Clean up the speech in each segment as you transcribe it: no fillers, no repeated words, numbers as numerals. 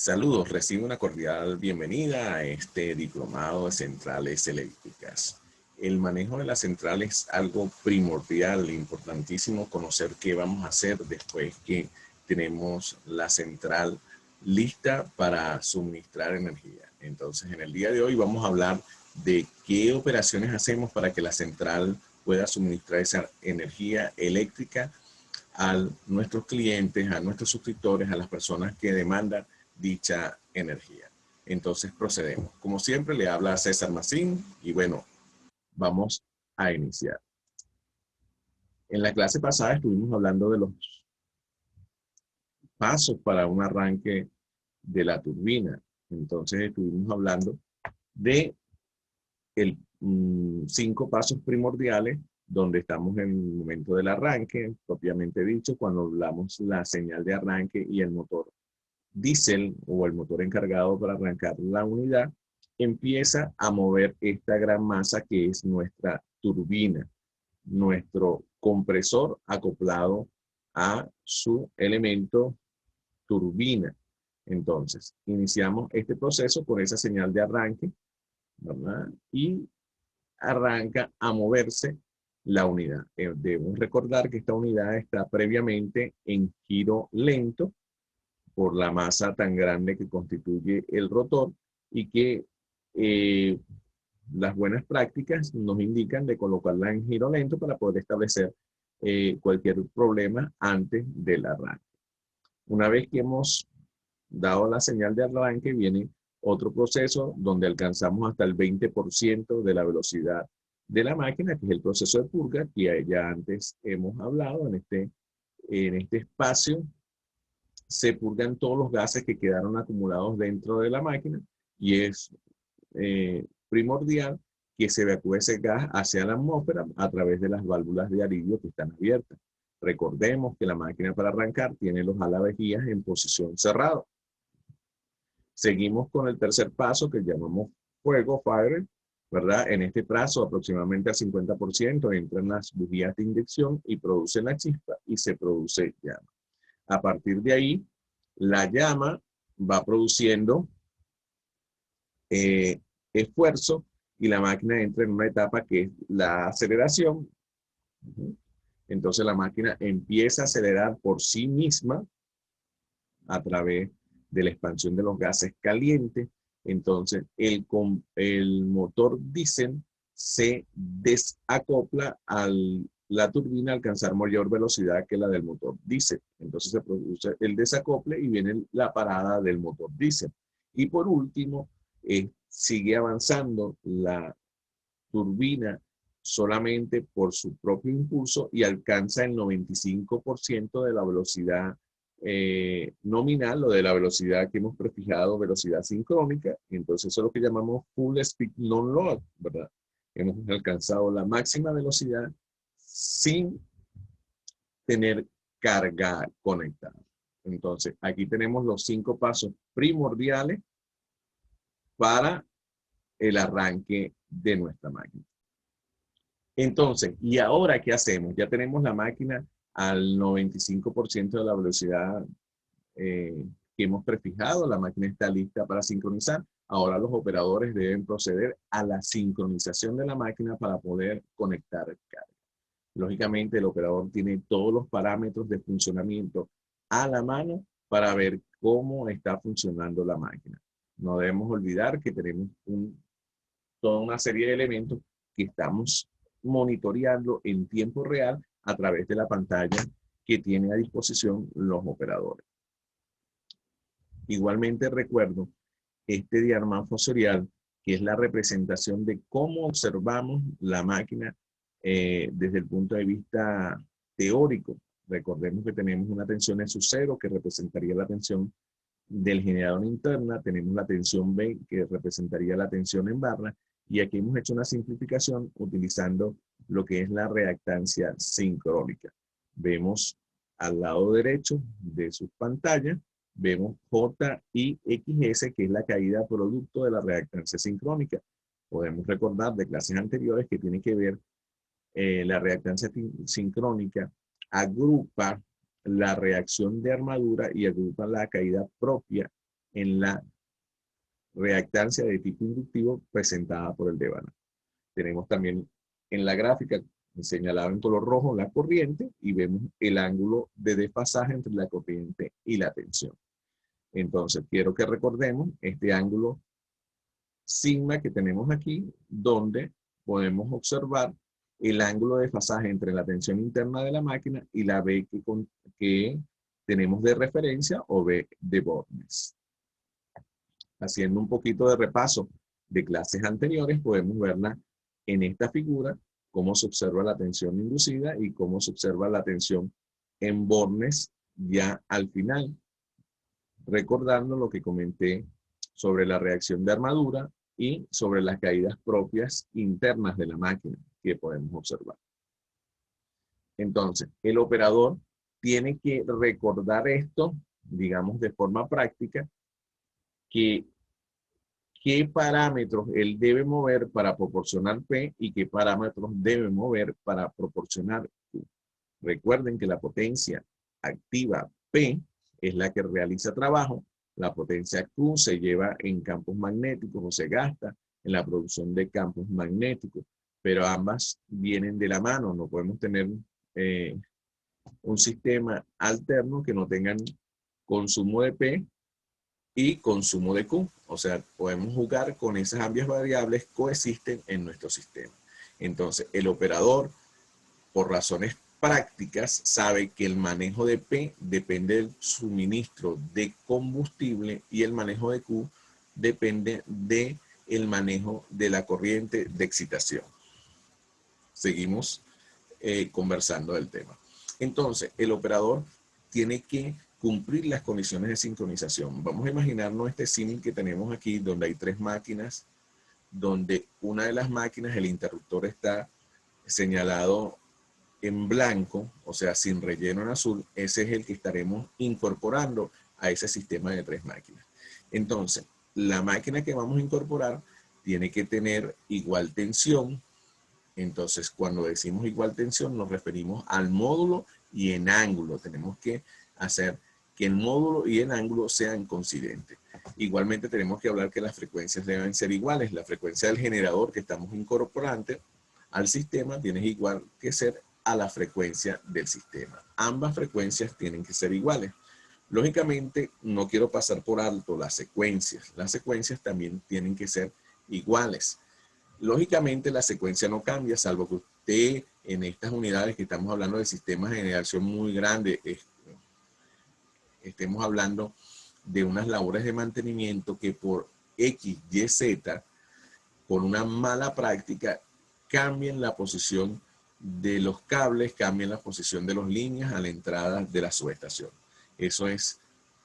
Saludos, recibo una cordial bienvenida a este diplomado de centrales eléctricas. El manejo de las centrales es algo primordial, importantísimo conocer qué vamos a hacer después que tenemos la central lista para suministrar energía. Entonces, en el día de hoy vamos a hablar de qué operaciones hacemos para que la central pueda suministrar esa energía eléctrica a nuestros clientes, a nuestros suscriptores, a las personas que demandan dicha energía. Entonces procedemos. Como siempre le habla César Macín y bueno, vamos a iniciar. En la clase pasada estuvimos hablando de los pasos para un arranque de la turbina. Entonces estuvimos hablando de 5 pasos primordiales donde estamos en el momento del arranque, propiamente dicho, cuando hablamos la señal de arranque y el motor diésel o el motor encargado para arrancar la unidad, empieza a mover esta gran masa que es nuestra turbina, nuestro compresor acoplado a su elemento turbina. Entonces, iniciamos este proceso con esa señal de arranque, ¿verdad? Y arranca a moverse la unidad. Debemos recordar que esta unidad está previamente en giro lento por la masa tan grande que constituye el rotor y que las buenas prácticas nos indican de colocarla en giro lento para poder establecer cualquier problema antes del arranque. Una vez que hemos dado la señal de arranque, viene otro proceso donde alcanzamos hasta el 20% de la velocidad de la máquina, que es el proceso de purga, que ya antes hemos hablado en este espacio. Se purgan todos los gases que quedaron acumulados dentro de la máquina y es primordial que se evacúe ese gas hacia la atmósfera a través de las válvulas de alivio que están abiertas. Recordemos que la máquina para arrancar tiene los alavejías en posición cerrada. Seguimos con el tercer paso que llamamos fuego, fire, ¿verdad? En este paso aproximadamente al 50% entran las bujías de inyección y producen la chispa y se produce llama. A partir de ahí, la llama va produciendo esfuerzo y la máquina entra en una etapa que es la aceleración. Entonces la máquina empieza a acelerar por sí misma a través de la expansión de los gases calientes. Entonces el motor diésel se desacopla a la turbina alcanzar mayor velocidad que la del motor diésel. Entonces se produce el desacople y viene la parada del motor diésel. Y por último, sigue avanzando la turbina solamente por su propio impulso y alcanza el 95% de la velocidad nominal o de la velocidad que hemos prefijado, velocidad sincrónica. Entonces eso es lo que llamamos full speed non-load, ¿verdad? Hemos alcanzado la máxima velocidad sin tener carga conectada. Entonces aquí tenemos los 5 pasos primordiales para el arranque de nuestra máquina. Entonces, ¿y ahora qué hacemos? Ya tenemos la máquina al 95% de la velocidad que hemos prefijado. La máquina está lista para sincronizar. Ahora los operadores deben proceder a la sincronización de la máquina para poder conectar carga. Lógicamente, el operador tiene todos los parámetros de funcionamiento a la mano para ver cómo está funcionando la máquina. No debemos olvidar que tenemos toda una serie de elementos que estamos monitoreando en tiempo real a través de la pantalla que tienen a disposición los operadores. Igualmente recuerdo este diagrama fosorial, que es la representación de cómo observamos la máquina desde el punto de vista teórico. Recordemos que tenemos una tensión en su cero, que representaría la tensión del generador interna, tenemos la tensión B, que representaría la tensión en barra, y aquí hemos hecho una simplificación utilizando lo que es la reactancia sincrónica. Vemos al lado derecho de sus pantallas, vemos JIXS, que es la caída producto de la reactancia sincrónica. Podemos recordar de clases anteriores que tiene que ver la reactancia sincrónica agrupa la reacción de armadura y agrupa la caída propia en la reactancia de tipo inductivo presentada por el devanado. Tenemos también en la gráfica señalado en color rojo la corriente y vemos el ángulo de desfasaje entre la corriente y la tensión. Entonces, quiero que recordemos este ángulo sigma que tenemos aquí, donde podemos observar el ángulo de desfasaje entre la tensión interna de la máquina y la B que tenemos de referencia o B de Bornes. Haciendo un poquito de repaso de clases anteriores, podemos verla en esta figura, cómo se observa la tensión inducida y cómo se observa la tensión en Bornes ya al final. Recordando lo que comenté sobre la reacción de armadura y sobre las caídas propias internas de la máquina que podemos observar. Entonces, el operador tiene que recordar esto, digamos, de forma práctica, que qué parámetros él debe mover para proporcionar P y qué parámetros debe mover para proporcionar Q. Recuerden que la potencia activa P es la que realiza trabajo. La potencia Q se lleva en campos magnéticos o se gasta en la producción de campos magnéticos, pero ambas vienen de la mano. No podemos tener un sistema alterno que no tengan consumo de P y consumo de Q. O sea, podemos jugar con esas ambas variables, coexisten en nuestro sistema. Entonces, el operador, por razones prácticas, sabe que el manejo de P depende del suministro de combustible y el manejo de Q depende del manejo de la corriente de excitación. Seguimos conversando del tema. Entonces, el operador tiene que cumplir las condiciones de sincronización. Vamos a imaginarnos este símil que tenemos aquí, donde hay tres máquinas, donde una de las máquinas, el interruptor está señalado en blanco, o sea, sin relleno en azul. Ese es el que estaremos incorporando a ese sistema de tres máquinas. Entonces, la máquina que vamos a incorporar tiene que tener igual tensión. Entonces, cuando decimos igual tensión, nos referimos al módulo y en ángulo. Tenemos que hacer que el módulo y el ángulo sean coincidentes. Igualmente tenemos que hablar que las frecuencias deben ser iguales. La frecuencia del generador que estamos incorporando al sistema tiene igual que ser a la frecuencia del sistema. Ambas frecuencias tienen que ser iguales. Lógicamente, no quiero pasar por alto las secuencias. Las secuencias también tienen que ser iguales. Lógicamente, la secuencia no cambia, salvo que usted en estas unidades que estamos hablando de sistemas de generación muy grandes, estemos hablando de unas labores de mantenimiento que por X, Y, Z, por una mala práctica, cambien la posición de los cables, cambien la posición de las líneas a la entrada de la subestación. Eso es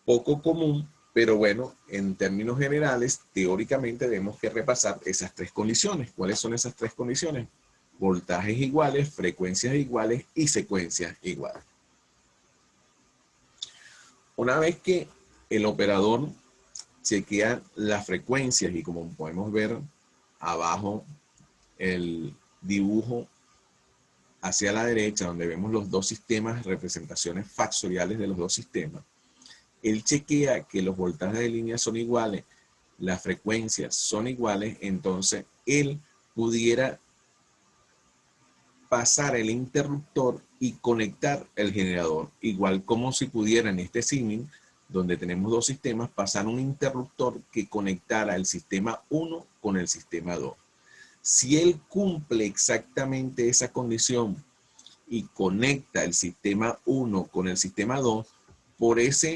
poco común, pero bueno, en términos generales, teóricamente tenemos que repasar esas tres condiciones. ¿Cuáles son esas tres condiciones? Voltajes iguales, frecuencias iguales y secuencias iguales. Una vez que el operador chequea las frecuencias y como podemos ver abajo el dibujo hacia la derecha donde vemos los dos sistemas, representaciones factoriales de los dos sistemas, él chequea que los voltajes de línea son iguales, las frecuencias son iguales, entonces él pudiera pasar el interruptor y conectar el generador, igual como si pudiera en este símil, donde tenemos dos sistemas, pasar un interruptor que conectara el sistema 1 con el sistema 2. Si él cumple exactamente esa condición y conecta el sistema 1 con el sistema 2, por esa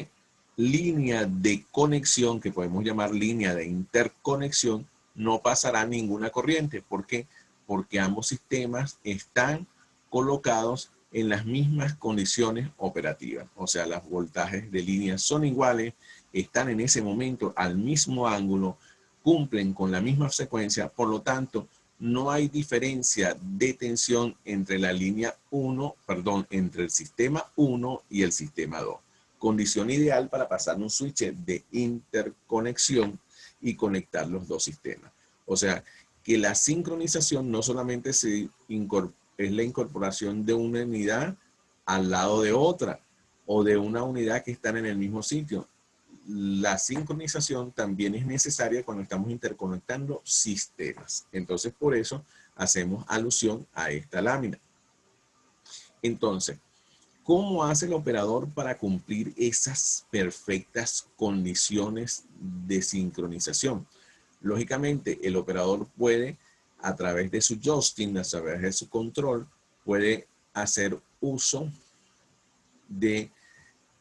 línea de conexión, que podemos llamar línea de interconexión, no pasará ninguna corriente. ¿Por qué? Porque ambos sistemas están colocados en las mismas condiciones operativas. O sea, los voltajes de línea son iguales, están en ese momento al mismo ángulo, cumplen con la misma secuencia, por lo tanto, no hay diferencia de tensión entre la línea 1, perdón, entre el sistema 1 y el sistema 2. Condición ideal para pasar un switch de interconexión y conectar los dos sistemas. O sea, que la sincronización no solamente es la incorporación de una unidad al lado de otra o de una unidad que están en el mismo sitio. la sincronización también es necesaria cuando estamos interconectando sistemas. Entonces, por eso hacemos alusión a esta lámina. Entonces, ¿cómo hace el operador para cumplir esas perfectas condiciones de sincronización? Lógicamente, el operador puede, a través de su joystick, a través de su control, puede hacer uso de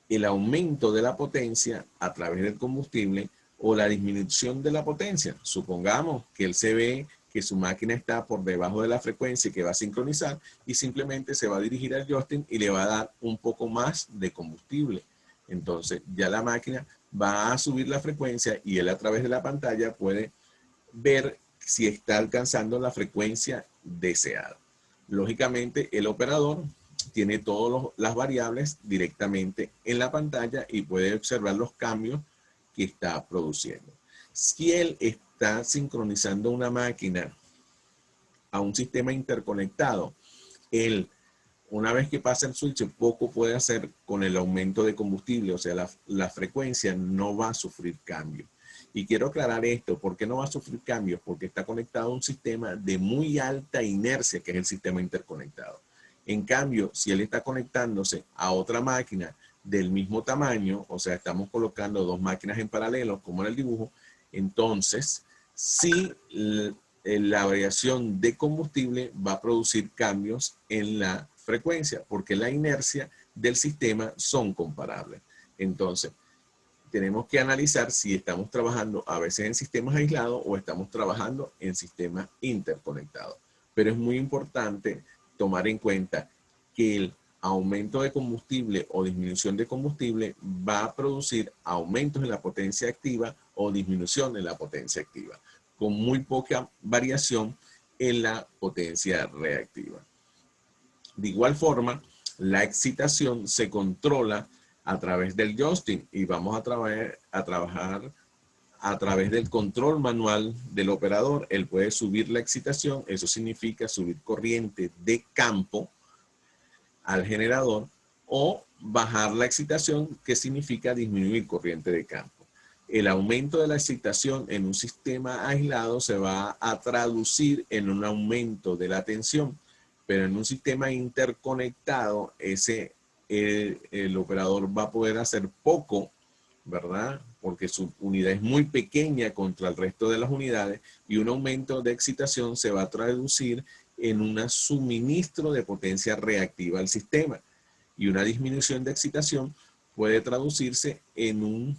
el aumento de la potencia a través del combustible o la disminución de la potencia. Supongamos que él se ve que su máquina está por debajo de la frecuencia que va a sincronizar y simplemente se va a dirigir al joystick y le va a dar un poco más de combustible. Entonces ya la máquina va a subir la frecuencia y él a través de la pantalla puede ver si está alcanzando la frecuencia deseada. Lógicamente el operador tiene todas las variables directamente en la pantalla y puede observar los cambios que está produciendo. Si él está sincronizando una máquina a un sistema interconectado, él, una vez que pasa el switch, poco puede hacer con el aumento de combustible, o sea, la frecuencia no va a sufrir cambio. Y quiero aclarar esto, ¿por qué no va a sufrir cambios? Porque está conectado a un sistema de muy alta inercia, que es el sistema interconectado. En cambio, si él está conectándose a otra máquina del mismo tamaño, o sea, estamos colocando dos máquinas en paralelo, como en el dibujo, entonces, sí, la variación de combustible va a producir cambios en la frecuencia, porque la inercia del sistema son comparables. Entonces, tenemos que analizar si estamos trabajando a veces en sistemas aislados o estamos trabajando en sistemas interconectados. Pero es muy importante tomar en cuenta que el aumento de combustible o disminución de combustible va a producir aumentos en la potencia activa o disminución en la potencia activa, con muy poca variación en la potencia reactiva. De igual forma, la excitación se controla a través del joystick y vamos a trabajar a través del control manual del operador. Él puede subir la excitación, eso significa subir corriente de campo al generador, o bajar la excitación, que significa disminuir corriente de campo. El aumento de la excitación en un sistema aislado se va a traducir en un aumento de la tensión, pero en un sistema interconectado, el operador va a poder hacer poco, ¿verdad? Porque su unidad es muy pequeña contra el resto de las unidades y un aumento de excitación se va a traducir en un suministro de potencia reactiva al sistema, y una disminución de excitación puede traducirse en un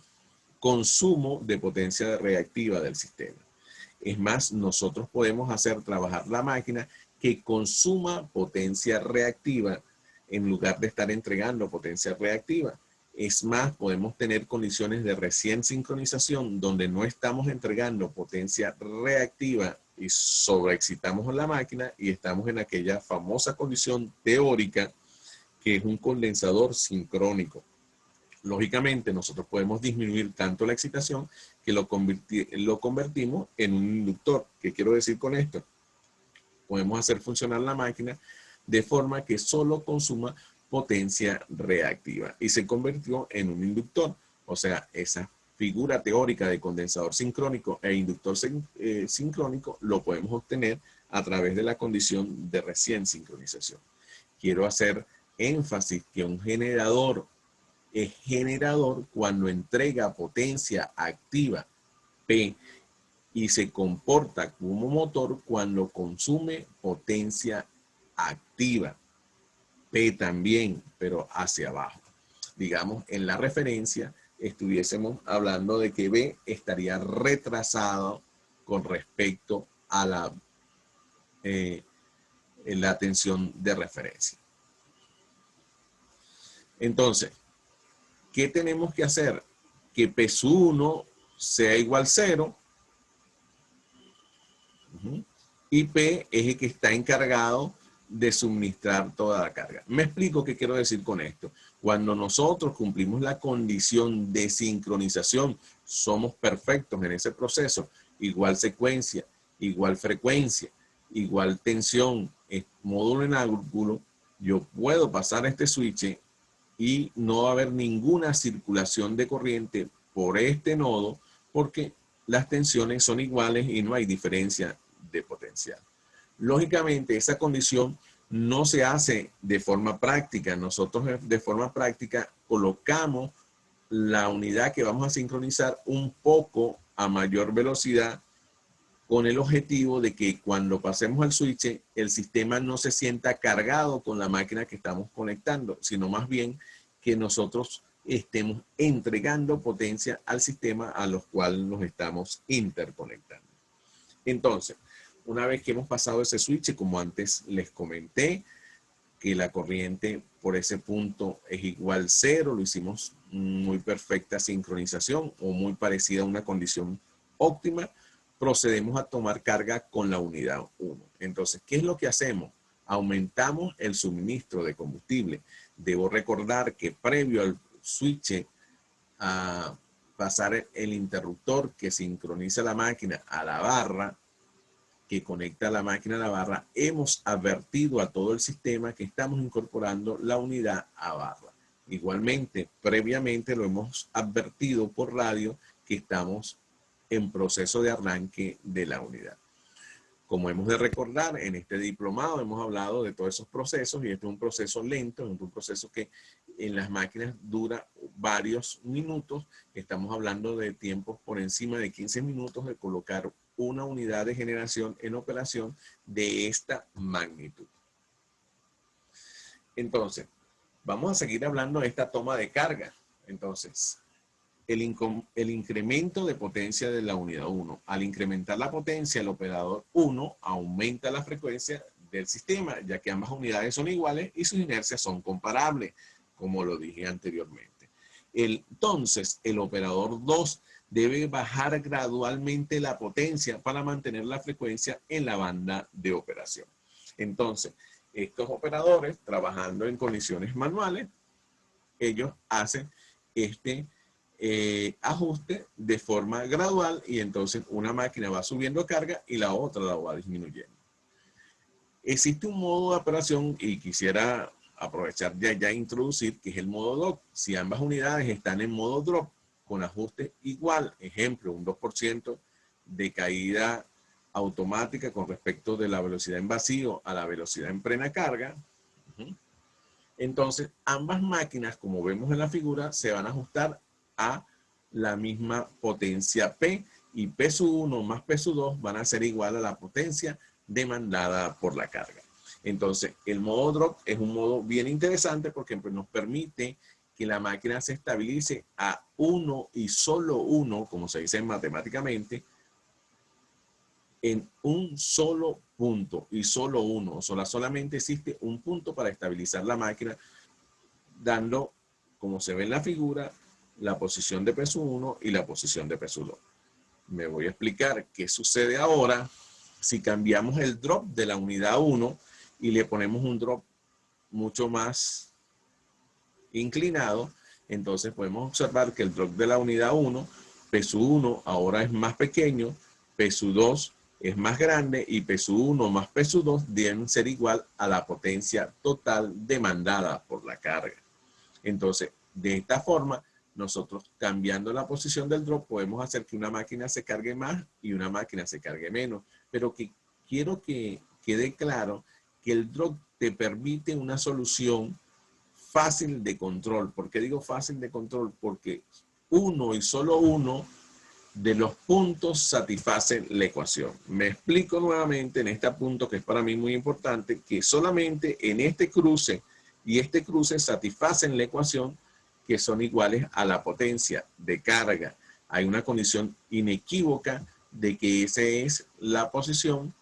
consumo de potencia reactiva del sistema. Es más, nosotros podemos hacer trabajar la máquina que consuma potencia reactiva en lugar de estar entregando potencia reactiva. Es más, podemos tener condiciones de recién sincronización donde no estamos entregando potencia reactiva y sobreexcitamos la máquina y estamos en aquella famosa condición teórica que es un condensador sincrónico. Lógicamente, nosotros podemos disminuir tanto la excitación que lo convertimos en un inductor. ¿Qué quiero decir con esto? Podemos hacer funcionar la máquina de forma que solo consuma potencia reactiva y se convirtió en un inductor. O sea, esa figura teórica de condensador sincrónico e inductor sincrónico lo podemos obtener a través de la condición de recién sincronización. Quiero hacer énfasis que un generador es generador cuando entrega potencia activa P y se comporta como motor cuando consume potencia activa P también, pero hacia abajo. Digamos, en la referencia estuviésemos hablando de que B estaría retrasado con respecto a la tensión de referencia. Entonces, ¿qué tenemos que hacer? Que P1 sea igual a 0 y P es el que está encargado de suministrar toda la carga. Me explico qué quiero decir con esto. Cuando nosotros cumplimos la condición de sincronización, somos perfectos en ese proceso. Igual secuencia, igual frecuencia, igual tensión, módulo en ángulo, yo puedo pasar este switch y no va a haber ninguna circulación de corriente por este nodo porque las tensiones son iguales y no hay diferencia de potencial. Lógicamente, esa condición no se hace de forma práctica. Nosotros de forma práctica colocamos la unidad que vamos a sincronizar un poco a mayor velocidad con el objetivo de que cuando pasemos al switch, el sistema no se sienta cargado con la máquina que estamos conectando, sino más bien que nosotros estemos entregando potencia al sistema a los cuales nos estamos interconectando. Entonces, una vez que hemos pasado ese switch, como antes les comenté, que la corriente por ese punto es igual 0, lo hicimos muy perfecta sincronización o muy parecida a una condición óptima, procedemos a tomar carga con la unidad 1. Entonces, ¿qué es lo que hacemos? Aumentamos el suministro de combustible. Debo recordar que previo al switch a pasar el interruptor que sincroniza la máquina a la barra, que conecta la máquina a la barra, hemos advertido a todo el sistema que estamos incorporando la unidad a barra. Igualmente, previamente lo hemos advertido por radio que estamos en proceso de arranque de la unidad. Como hemos de recordar, en este diplomado hemos hablado de todos esos procesos y este es un proceso lento, es un proceso que en las máquinas dura varios minutos. Estamos hablando de tiempos por encima de 15 minutos de colocar una unidad de generación en operación de esta magnitud. Entonces, vamos a seguir hablando de esta toma de carga. Entonces, el incremento de potencia de la unidad 1. Al incrementar la potencia, el operador 1 aumenta la frecuencia del sistema, ya que ambas unidades son iguales y sus inercias son comparables, como lo dije anteriormente. Entonces, el operador 2 debe bajar gradualmente la potencia para mantener la frecuencia en la banda de operación. Entonces, estos operadores, trabajando en condiciones manuales, ellos hacen este ajuste de forma gradual y entonces una máquina va subiendo carga y la otra la va disminuyendo. Existe un modo de operación y quisiera aprovechar ya introducir que es el modo drop. Si ambas unidades están en modo drop con ajuste igual, ejemplo, un 2% de caída automática con respecto de la velocidad en vacío a la velocidad en plena carga, entonces ambas máquinas, como vemos en la figura, se van a ajustar a la misma potencia P y P sub 1 más P sub 2 van a ser igual a la potencia demandada por la carga. Entonces, el modo drop es un modo bien interesante porque nos permite que la máquina se estabilice a uno y solo uno, como se dice matemáticamente, en un solo punto y solo uno. O sea, solamente existe un punto para estabilizar la máquina, dando, como se ve en la figura, la posición de peso 1 y la posición de peso 2. Me voy a explicar qué sucede ahora si cambiamos el drop de la unidad 1 y le ponemos un drop mucho más inclinado. Entonces podemos observar que el drop de la unidad 1, peso 1 ahora es más pequeño, peso 2 es más grande y peso 1 más peso 2 deben ser igual a la potencia total demandada por la carga. Entonces, de esta forma, nosotros cambiando la posición del drop podemos hacer que una máquina se cargue más y una máquina se cargue menos. Pero que quiero que quede claro que el drop te permite una solución fácil de control. ¿Por qué digo fácil de control? Porque uno y solo uno de los puntos satisface la ecuación. Me explico nuevamente en este punto que es para mí muy importante, que solamente en este cruce y este cruce satisfacen la ecuación que son iguales a la potencia de carga. Hay una condición inequívoca de que esa es la posición,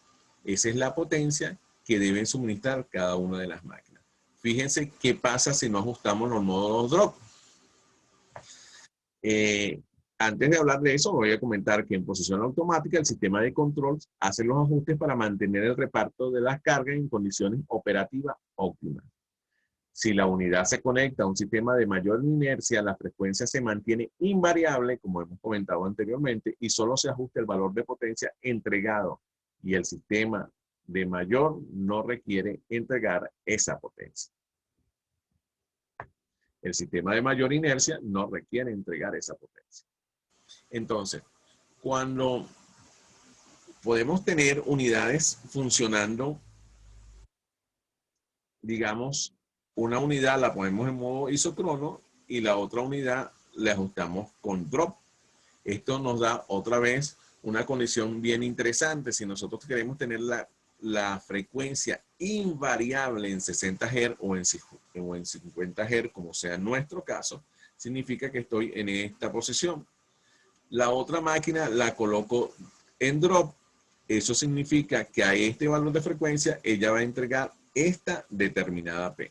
esa es la potencia que deben suministrar cada una de las máquinas. Fíjense qué pasa si no ajustamos los modos drop. Antes de hablar de eso, voy a comentar que en posición automática el sistema de control hace los ajustes para mantener el reparto de las cargas en condiciones operativas óptimas. Si la unidad se conecta a un sistema de mayor inercia, la frecuencia se mantiene invariable, como hemos comentado anteriormente, y solo se ajusta el valor de potencia entregado. Y el sistema de mayor no requiere entregar esa potencia. El sistema de mayor inercia no requiere entregar esa potencia. Entonces, cuando podemos tener unidades funcionando, digamos, una unidad la ponemos en modo isocrono y la otra unidad le ajustamos con drop. Esto nos da otra vez una condición bien interesante. Si nosotros queremos tener la frecuencia invariable en 60 Hz o en 50 Hz, como sea en nuestro caso, significa que estoy en esta posición. La otra máquina la coloco en drop. Eso significa que a este valor de frecuencia ella va a entregar esta determinada P.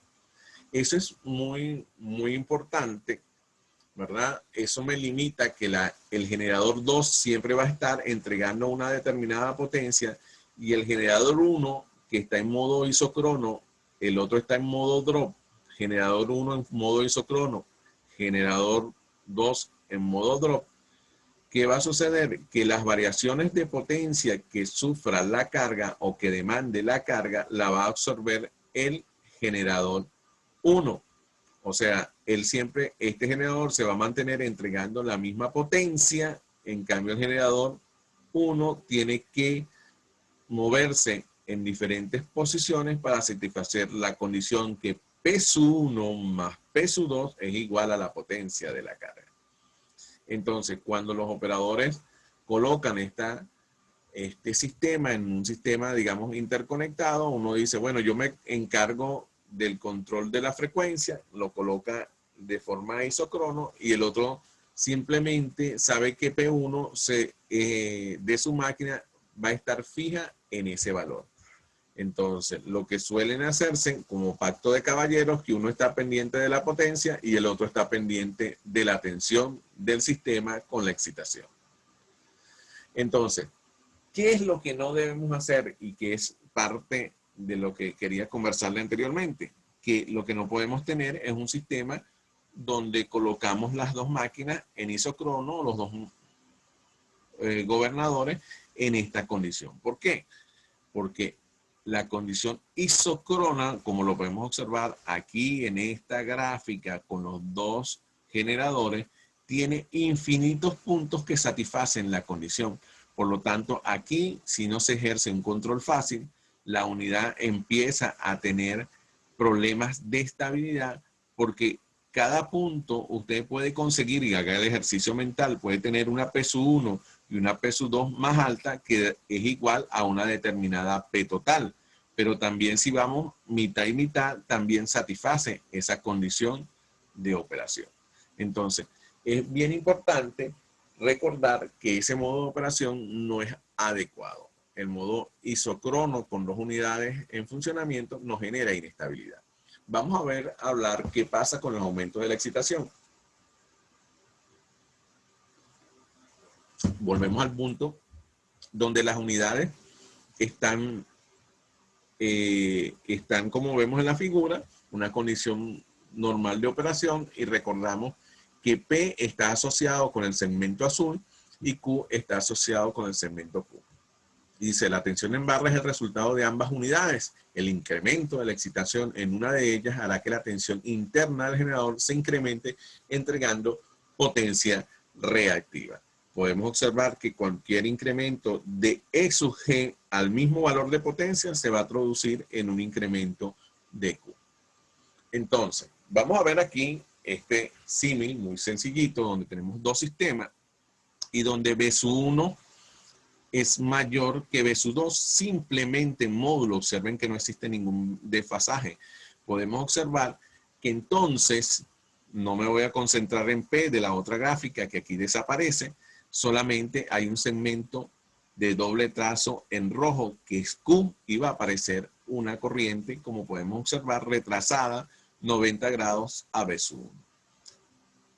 Eso es muy importante, ¿verdad? Eso me limita que el generador 2 siempre va a estar entregando una determinada potencia y el generador 1, que está en modo isocrono, el otro está en modo drop. Generador 1 en modo isocrono, generador 2 en modo drop. ¿Qué va a suceder? Que las variaciones de potencia que sufra la carga o que demande la carga la va a absorber el generador 1. O sea, este generador se va a mantener entregando la misma potencia. En cambio, el generador 1 tiene que moverse en diferentes posiciones para satisfacer la condición que P1 más P2 es igual a la potencia de la carga. Entonces, cuando los operadores colocan este sistema en un sistema, digamos, interconectado, uno dice, bueno, yo me encargo del control de la frecuencia, lo coloca de forma isocrono y el otro simplemente sabe que P1 de su máquina va a estar fija en ese valor. Entonces, lo que suelen hacerse como pacto de caballeros, que uno está pendiente de la potencia y el otro está pendiente de la tensión del sistema con la excitación. Entonces, ¿qué es lo que no debemos hacer y que es parte de lo que quería conversarle anteriormente? Que lo que no podemos tener es un sistema donde colocamos las dos máquinas en isocrono, los dos gobernadores en esta condición. ¿Por qué? Porque la condición isocrona, como lo podemos observar aquí en esta gráfica con los dos generadores, tiene infinitos puntos que satisfacen la condición. Por lo tanto, aquí, si no se ejerce un control fácil, la unidad empieza a tener problemas de estabilidad porque cada punto usted puede conseguir y haga el ejercicio mental, puede tener una P1 y una P2 más alta que es igual a una determinada P total. Pero también si vamos mitad y mitad, también satisface esa condición de operación. Entonces, es bien importante recordar que ese modo de operación no es adecuado. El modo isocrono con dos unidades en funcionamiento nos genera inestabilidad. Vamos a hablar qué pasa con los aumentos de la excitación. Volvemos al punto donde las unidades están como vemos en la figura, una condición normal de operación y recordamos que P está asociado con el segmento azul y Q está asociado con el segmento Q. Dice, la tensión en barra es el resultado de ambas unidades. El incremento de la excitación en una de ellas hará que la tensión interna del generador se incremente entregando potencia reactiva. Podemos observar que cualquier incremento de E sub G al mismo valor de potencia se va a traducir en un incremento de Q. Entonces, vamos a ver aquí este símil muy sencillito donde tenemos dos sistemas y donde B sub 1 es mayor que B sub 2 simplemente en módulo. Observen que no existe ningún desfasaje. Podemos observar que entonces, no me voy a concentrar en P de la otra gráfica que aquí desaparece, solamente hay un segmento de doble trazo en rojo que es Q y va a aparecer una corriente, como podemos observar, retrasada 90 grados a B sub 1.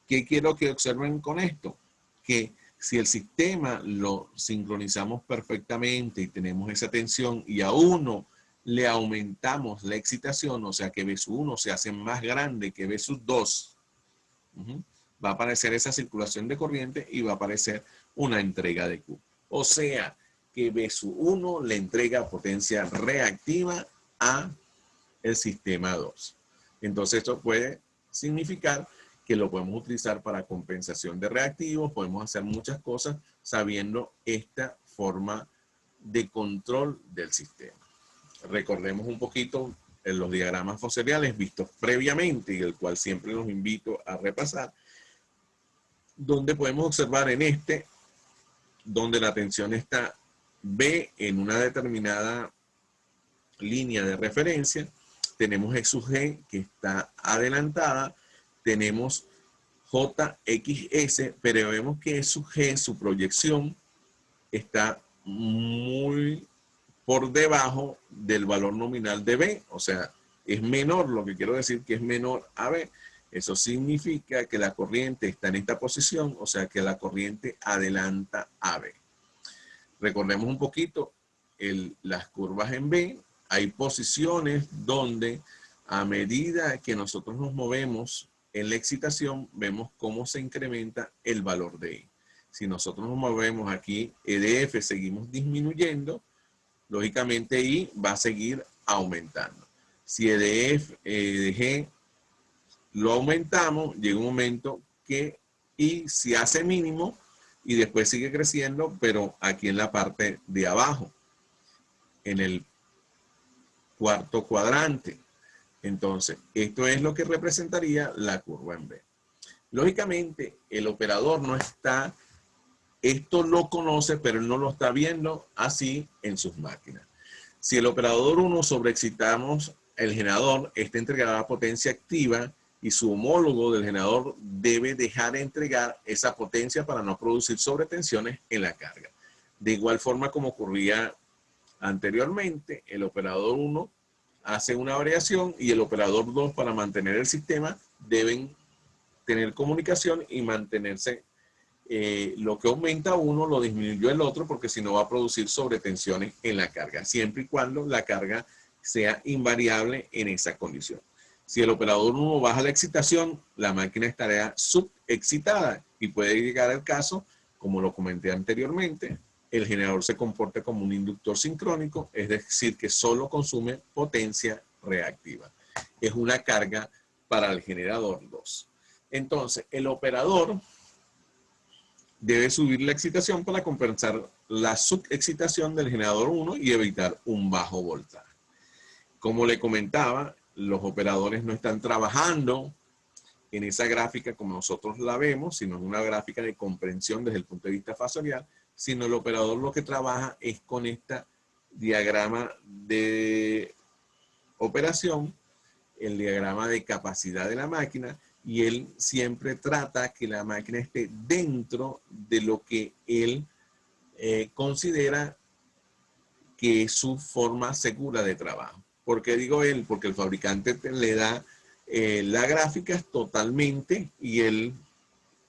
¿Qué quiero que observen con esto? Que si el sistema lo sincronizamos perfectamente y tenemos esa tensión y a uno le aumentamos la excitación, o sea que B sub 1 se hace más grande que B sub 2, va a aparecer esa circulación de corriente y va a aparecer una entrega de Q. O sea que B sub 1 le entrega potencia reactiva a el sistema 2. Entonces esto puede significar que lo podemos utilizar para compensación de reactivos, podemos hacer muchas cosas sabiendo esta forma de control del sistema. Recordemos un poquito en los diagramas fosoriales vistos previamente y el cual siempre los invito a repasar, donde podemos observar en este, donde la tensión está B en una determinada línea de referencia, tenemos E sub G que está adelantada, tenemos JXS, pero vemos que E sub G, su proyección, está muy por debajo del valor nominal de B, o sea, es menor, lo que quiero decir que es menor a B. Eso significa que la corriente está en esta posición, o sea que la corriente adelanta a B. Recordemos un poquito las curvas en B. Hay posiciones donde a medida que nosotros nos movemos en la excitación, vemos cómo se incrementa el valor de I. Si nosotros nos movemos aquí, EDF seguimos disminuyendo, lógicamente I va a seguir aumentando. Si EDG lo aumentamos, llega un momento que I se hace mínimo y después sigue creciendo, pero aquí en la parte de abajo, en el cuarto cuadrante. Entonces, esto es lo que representaría la curva en B. Lógicamente, el operador no está, esto lo conoce, pero él no lo está viendo así en sus máquinas. Si el operador 1 sobreexcitamos el generador, este entregará potencia activa y su homólogo del generador debe dejar de entregar esa potencia para no producir sobretensiones en la carga. De igual forma como ocurría anteriormente, el operador 1 hace una variación y el operador 2 para mantener el sistema deben tener comunicación y mantenerse. Lo que aumenta uno lo disminuyó el otro porque si no va a producir sobretensiones en la carga, siempre y cuando la carga sea invariable en esa condición. Si el operador 1 baja la excitación, la máquina estará subexcitada y puede llegar al caso, como lo comenté anteriormente, el generador se comporta como un inductor sincrónico, es decir, que solo consume potencia reactiva. Es una carga para el generador 2. Entonces, el operador debe subir la excitación para compensar la subexcitación del generador 1 y evitar un bajo voltaje. Como le comentaba, los operadores no están trabajando en esa gráfica como nosotros la vemos, sino en una gráfica de comprensión desde el punto de vista fasorial, sino el operador lo que trabaja es con este diagrama de operación, el diagrama de capacidad de la máquina, y él siempre trata que la máquina esté dentro de lo que él considera que es su forma segura de trabajo. ¿Por qué digo él? Porque el fabricante le da la gráfica totalmente y él,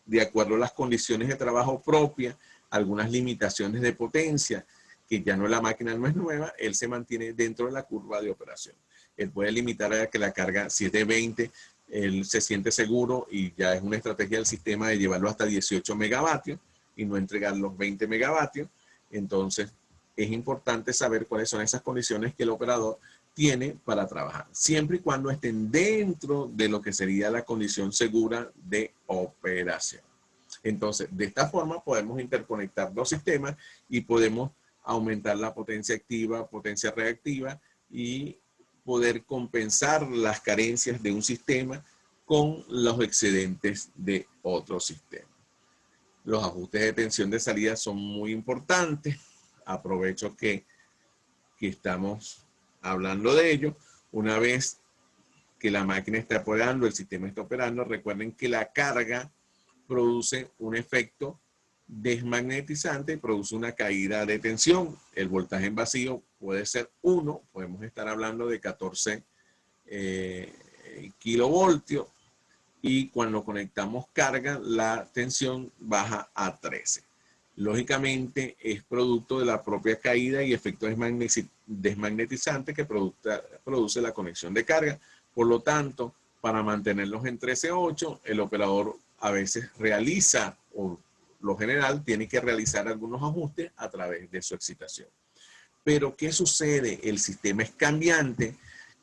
de acuerdo a las condiciones de trabajo propias, algunas limitaciones de potencia, que ya no la máquina no es nueva, él se mantiene dentro de la curva de operación. Él puede limitar a que la carga, si es de 20, él se siente seguro y ya es una estrategia del sistema de llevarlo hasta 18 megavatios y no entregar los 20 megavatios. Entonces, es importante saber cuáles son esas condiciones que el operador tiene para trabajar, siempre y cuando estén dentro de lo que sería la condición segura de operación. Entonces, de esta forma podemos interconectar dos sistemas y podemos aumentar la potencia activa, potencia reactiva y poder compensar las carencias de un sistema con los excedentes de otro sistema. Los ajustes de tensión de salida son muy importantes. Aprovecho que estamos hablando de ello. Una vez que la máquina está operando, el sistema está operando, recuerden que la carga produce un efecto desmagnetizante y produce una caída de tensión. El voltaje en vacío puede ser 1, podemos estar hablando de 14 kilovoltios, y cuando conectamos carga, la tensión baja a 13. Lógicamente es producto de la propia caída y efecto desmagnetizante que produce la conexión de carga. Por lo tanto, para mantenerlos en 13.8, el operador a veces realiza, o lo general, tiene que realizar algunos ajustes a través de su excitación. Pero, ¿qué sucede? El sistema es cambiante,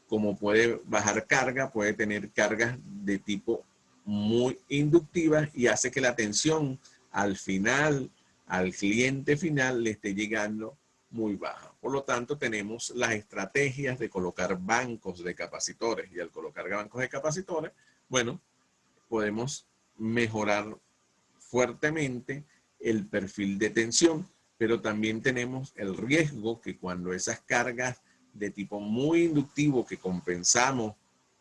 como puede bajar carga, puede tener cargas de tipo muy inductivas y hace que la tensión al final, al cliente final, le esté llegando muy baja. Por lo tanto, tenemos las estrategias de colocar bancos de capacitores, y al colocar bancos de capacitores, bueno, podemos mejorar fuertemente el perfil de tensión, pero también tenemos el riesgo que cuando esas cargas de tipo muy inductivo que compensamos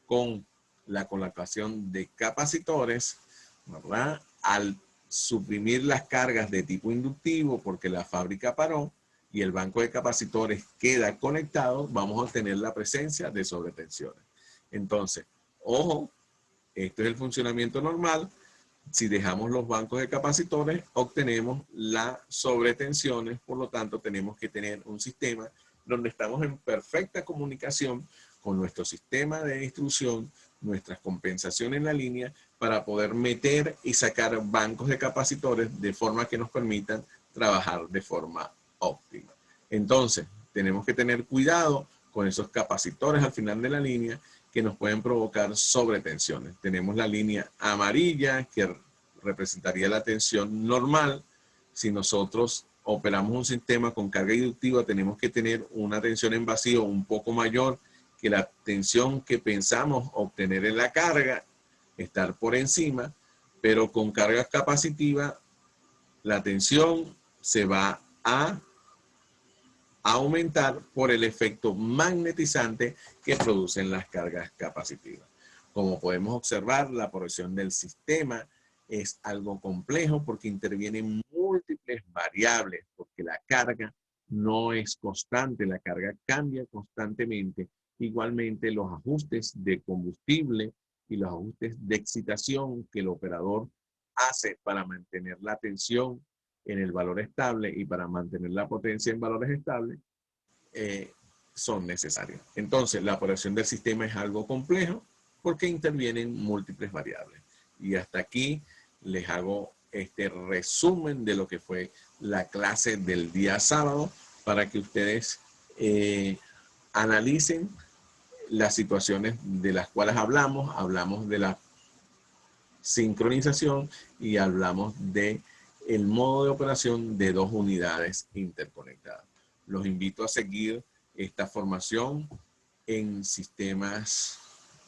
con la colocación de capacitores, ¿verdad? Al suprimir las cargas de tipo inductivo porque la fábrica paró y el banco de capacitores queda conectado, vamos a obtener la presencia de sobretensiones. Entonces, ojo, esto es el funcionamiento normal. Si dejamos los bancos de capacitores, obtenemos las sobretensiones. Por lo tanto, tenemos que tener un sistema donde estamos en perfecta comunicación con nuestro sistema de distribución, nuestras compensaciones en la línea, para poder meter y sacar bancos de capacitores de forma que nos permitan trabajar de forma óptima. Entonces, tenemos que tener cuidado con esos capacitores al final de la línea que nos pueden provocar sobretensiones. Tenemos la línea amarilla que representaría la tensión normal. Si nosotros operamos un sistema con carga inductiva, tenemos que tener una tensión en vacío un poco mayor que la tensión que pensamos obtener en la carga, estar por encima, pero con carga capacitiva la tensión se va a aumentar por el efecto magnetizante que producen las cargas capacitivas. Como podemos observar, la progresión del sistema es algo complejo porque intervienen múltiples variables, porque la carga no es constante, la carga cambia constantemente. Igualmente los ajustes de combustible y los ajustes de excitación que el operador hace para mantener la tensión en el valor estable y para mantener la potencia en valores estables, son necesarios. Entonces, la operación del sistema es algo complejo porque intervienen múltiples variables. Y hasta aquí les hago este resumen de lo que fue la clase del día sábado para que ustedes analicen las situaciones de las cuales hablamos. Hablamos de la sincronización y hablamos de el modo de operación de dos unidades interconectadas. Los invito a seguir esta formación en sistemas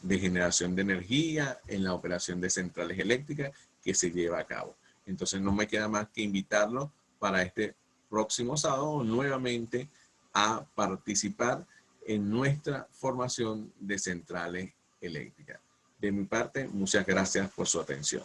de generación de energía, en la operación de centrales eléctricas que se lleva a cabo. Entonces no me queda más que invitarlos para este próximo sábado nuevamente a participar en nuestra formación de centrales eléctricas. De mi parte, muchas gracias por su atención.